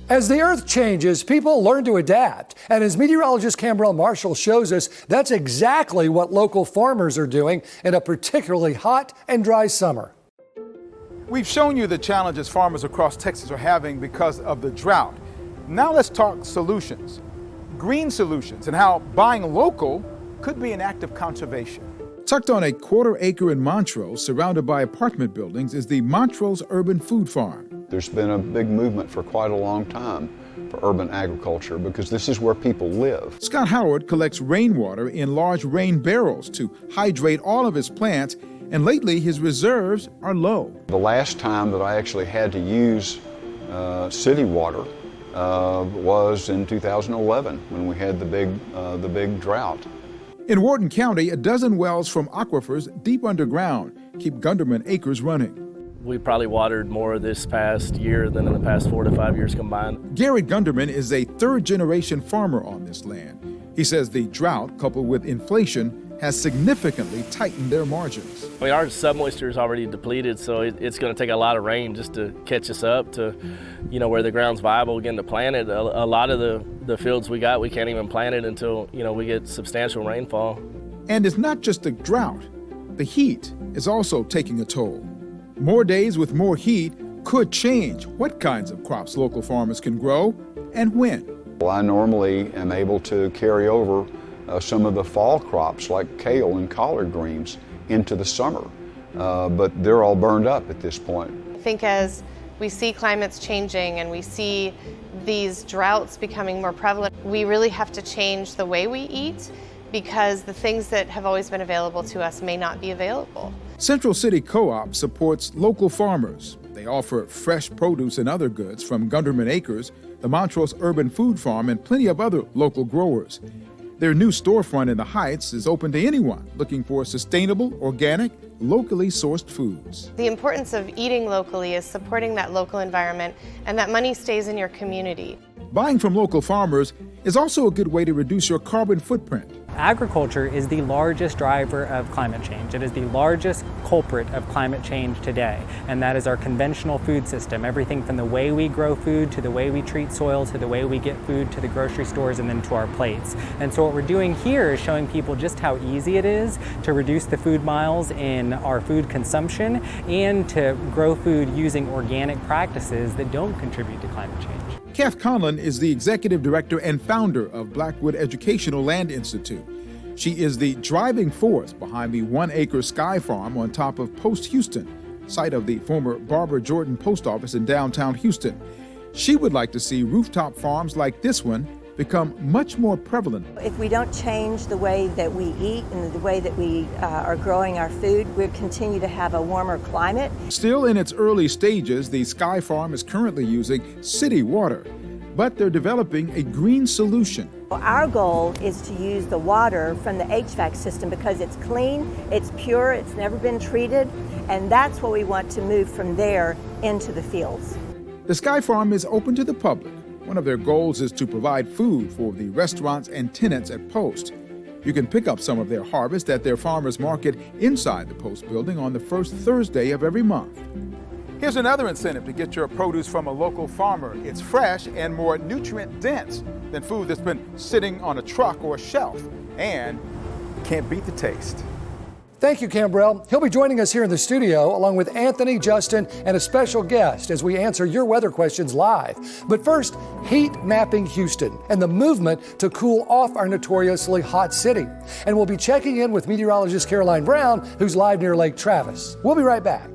As the Earth changes, people learn to adapt. And as meteorologist Khambrel Marshall shows us, that's exactly what local farmers are doing in a particularly hot and dry summer. We've shown you the challenges farmers across Texas are having because of the drought. Now let's talk solutions, green solutions, and how buying local could be an act of conservation. Tucked on a quarter acre in Montrose, surrounded by apartment buildings, is the Montrose Urban Food Farm. There's been a big movement for quite a long time for urban agriculture because this is where people live. Scott Howard collects rainwater in large rain barrels to hydrate all of his plants, and lately his reserves are low. The last time that I actually had to use city water was in 2011 when we had the big drought. In Wharton County, a dozen wells from aquifers deep underground keep Gunderman acres running. We probably watered more this past year than in the past 4 to 5 years combined. Garrett Gunderman is a third-generation farmer on this land. He says the drought, coupled with inflation, has significantly tightened their margins. I mean, our submoisture is already depleted, so it's going to take a lot of rain just to catch us up to, where the ground's viable again to plant it. A lot of the fields we can't even plant it until, we get substantial rainfall. And it's not just the drought. The heat is also taking a toll. More days with more heat could change what kinds of crops local farmers can grow and when. Well, I normally am able to carry over some of the fall crops like kale and collard greens into the summer, but they're all burned up at this point. I think as we see climates changing and we see these droughts becoming more prevalent, we really have to change the way we eat because the things that have always been available to us may not be available. Central City Co-op supports local farmers. They offer fresh produce and other goods from Gunderman Acres, the Montrose Urban Food Farm, and plenty of other local growers. Their new storefront in the Heights is open to anyone looking for sustainable, organic, locally sourced foods. The importance of eating locally is supporting that local environment, and that money stays in your community. Buying from local farmers is also a good way to reduce your carbon footprint. Agriculture is the largest driver of climate change. It is the largest culprit of climate change today, and that is our conventional food system. Everything from the way we grow food, to the way we treat soil, to the way we get food to the grocery stores and then to our plates. And so what we're doing here is showing people just how easy it is to reduce the food miles in our food consumption and to grow food using organic practices that don't contribute to climate change. Kath Conlon is the executive director and founder of Blackwood Educational Land Institute. She is the driving force behind the 1-acre Sky Farm on top of Post Houston, site of the former Barbara Jordan Post Office in downtown Houston. She would like to see rooftop farms like this one become much more prevalent. If we don't change the way that we eat and the way that we are growing our food, we'll continue to have a warmer climate. Still in its early stages, the Sky Farm is currently using city water, but they're developing a green solution. Our goal is to use the water from the HVAC system because it's clean, it's pure, it's never been treated, and that's what we want to move from there into the fields. The Sky Farm is open to the public. One of their goals is to provide food for the restaurants and tenants at Post. You can pick up some of their harvest at their farmers market inside the Post building on the first Thursday of every month. Here's another incentive to get your produce from a local farmer. It's fresh and more nutrient dense than food that's been sitting on a truck or a shelf, and can't beat the taste. Thank you, Khambrel. He'll be joining us here in the studio along with Anthony, Justin, and a special guest as we answer your weather questions live. But first, heat mapping Houston and the movement to cool off our notoriously hot city. And we'll be checking in with meteorologist Caroline Brown, who's live near Lake Travis. We'll be right back.